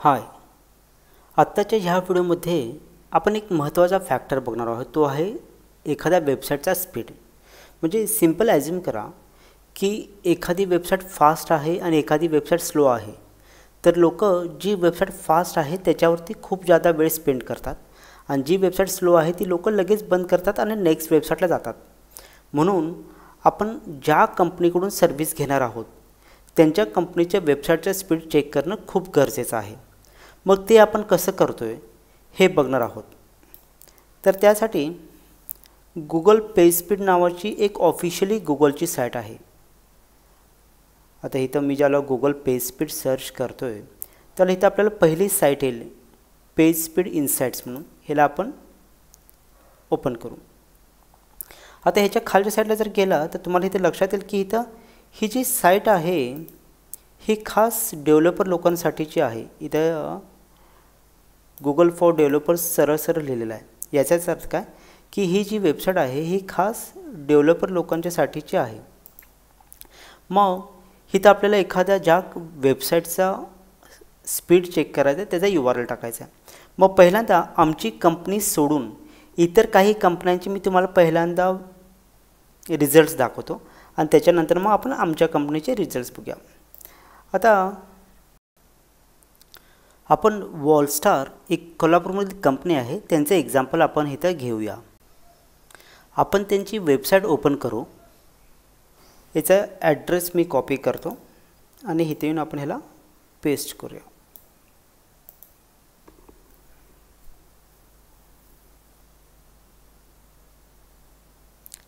हाय, आत्ताच्या ह्या व्हिडिओमध्ये आपण एक महत्त्वाचा फॅक्टर बघणार आहोत. तो आहे एखाद्या वेबसाईटचा स्पीड. म्हणजे सिंपल ॲज्युम करा की एखादी वेबसाईट फास्ट आहे आणि एखादी वेबसाईट स्लो आहे. तर लोक जी वेबसाईट फास्ट आहे त्याच्यावरती खूप जादा वेळ स्पेंड करतात आणि जी वेबसाईट स्लो आहे ती लोक लगेच बंद करतात आणि नेक्स्ट वेबसाईटला जातात. म्हणून आपण ज्या कंपनीकडून सर्व्हिस घेणार आहोत त्यांच्या कंपनीच्या वेबसाईटचं स्पीड चेक करणं खूप गरजेचं आहे. मग ते आपण कसं करतोय हे बघणार आहोत. तर त्यासाठी गुगल पेज स्पीड नावाची एक ऑफिशियली गुगलची साईट आहे. आता इथं मी ज्याला गुगल पेज स्पीड सर्च करतोय तर इथं आपल्याला पहिली साईट येईल पेज स्पीड इनसाइट्स म्हणून. ह्याला आपण ओपन करू. आता ह्याच्या खालच्या साईडला जर गेला तर तुम्हाला इथे लक्षात येईल की इथं ही जी साईट आहे ही खास डेव्हलपर लोकांसाठीची आहे. इथं गुगल फॉर डेव्हलपर्स सरळ सरळ लिहिलेलं आहे. याचाच अर्थ काय की ही जी वेबसाईट आहे ही खास डेव्हलपर लोकांच्यासाठीची आहे. मग इथं आपल्याला एखाद्या ज्या वेबसाईटचा स्पीड चेक करायचा आहे त्याचा URL टाकायचा आहे. मग पहिल्यांदा आमची कंपनी सोडून इतर काही कंपन्यांची मी तुम्हाला पहिल्यांदा रिझल्ट्स दाखवतो आणि त्याच्यानंतर मग आपण आमच्या कंपनीचे रिझल्ट्स बघूया. आता आपण वॉलस्टार एक कोल्हापूरमधील कंपनी आहे त्यांचं एक्झाम्पल आपण इथं घेऊया. आपण त्यांची वेबसाईट ओपन करू. याचा ॲड्रेस मी कॉपी करतो आणि इथे येऊन आपण ह्याला पेस्ट करूया.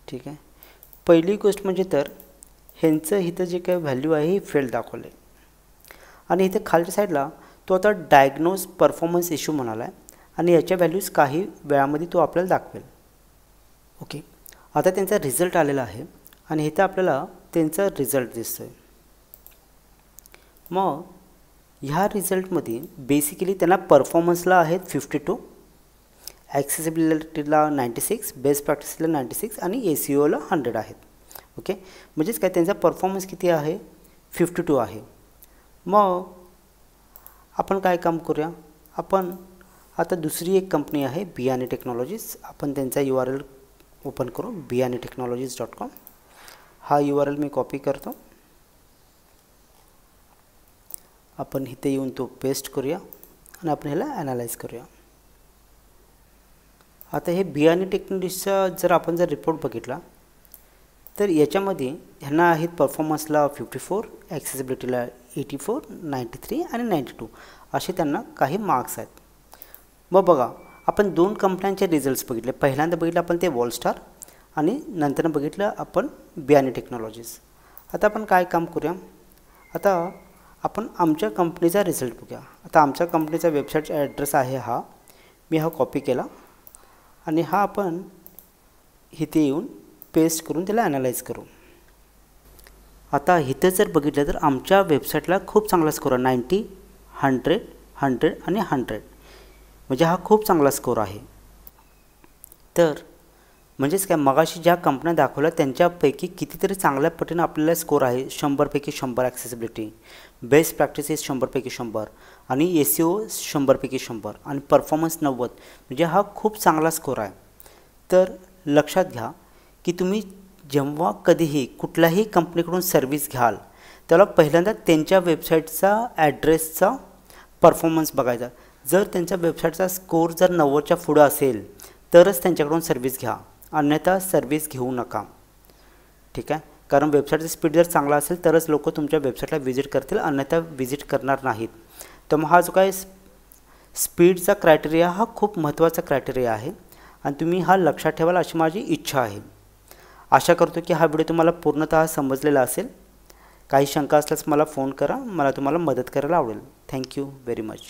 ठीक आहे. पहिली गोष्ट म्हणजे तर ह्यांचं इथं जे काही व्हॅल्यू आहे ही फेल दाखवले आणि इथे खालच्या साईडला तो आता डायग्नोज परफॉर्मन्स इश्यू म्हणाला आहे आणि याच्या व्हॅल्यूज काही वेळामध्ये तो आपल्याला दाखवेल. ओके. आता त्यांचा रिझल्ट आलेला आहे आणि इथं आपल्याला त्यांचा रिझल्ट दिसतोय. मग ह्या रिझल्टमध्ये बेसिकली त्यांना परफॉर्मन्सला आहेत 52, ॲक्सेसिबिलिटीला 96, बेस्ट प्रॅक्टिसला 96 आणि SEOला 100 आहेत. ओके. म्हणजेच काय त्यांचा परफॉर्मन्स किती आहे 52 आहे. मग आपण काय काम करूया. आपण आता दुसरी एक कंपनी आहे बियाणे टेक्नॉलॉजीज. आपण त्यांचा URL ओपन करू biyanetechnologies.com. हा URL मी कॉपी करतो. आपण इथे येऊन तो पेस्ट करूया आणि आपण ह्याला ॲनालाइज करूया. आता हे बियाणे टेक्नॉलॉजीचा जर आपण रिपोर्ट बघितला तर याच्यामध्ये ह्यांना आहेत परफॉर्मन्सला 54, ॲक्सेसिबिलिटीला 84, 93 आणि 92 असे त्यांना काही मार्क्स आहेत. मग बघा आपण दोन कंपन्यांचे रिझल्ट्स बघितले. पहिल्यांदा बघितलं आपण ते वॉलस्टार आणि नंतर बघितलं आपण बियाणे टेक्नॉलॉजीज. आता आपण काय काम करूया. आता आपण आमच्या कंपनीचा रिझल्ट बघूया. आता आमच्या कंपनीचा वेबसाईटचा ॲड्रेस आहे हा. मी हा कॉपी केला आणि हा आपण इथे येऊन पेस्ट करून त्याला ॲनालाइज करू. आता इथं जर बघितलं तर आमच्या वेबसाईटला खूप चांगला स्कोर आहे 90, 100, 100 आणि 100. म्हणजे हा खूप चांगला स्कोर आहे. तर म्हणजेच काय मगाशी ज्या कंपन्या दाखवल्या त्यांच्यापैकी कितीतरी चांगल्या पटीने आपल्याला स्कोर आहे. 100 पैकी 100 ॲक्सेसिबिलिटी, बेस्ट प्रॅक्टिसेस 100 पैकी 100 आणि SEO 100 पैकी 100 आणि परफॉर्मन्स 90. म्हणजे हा खूप चांगला स्कोर आहे. तर लक्षात घ्या की तुम्ही जेव्हा कधीही कुठल्याही कंपनीकडून सर्व्हिस घ्याल त्याला पहिल्यांदा त्यांच्या वेबसाईटचा ॲड्रेसचा परफॉर्मन्स बघायचा. जर त्यांच्या वेबसाईटचा स्कोर जर 90च्या पुढं असेल तरच त्यांच्याकडून सर्व्हिस घ्या, अन्यथा सर्व्हिस घेऊ नका. ठीक आहे. कारण वेबसाईटचा स्पीड जर चांगला असेल तरच लोक तुमच्या वेबसाईटला व्हिजिट करतील, अन्यथा व्हिजिट करणार नाहीत. तर मग हा जो काय स्पीडचा क्रायटेरिया हा खूप महत्त्वाचा क्रायटेरिया आहे आणि तुम्ही हा लक्षात ठेवाल अशी माझी इच्छा आहे. आशा करतो की हा व्हिडिओ तुम्हाला पूर्णतः समजलेला असेल. काही शंका असल्यास मला फोन करा. मला तुम्हाला मदत करायला आवडेल. Thank you very much.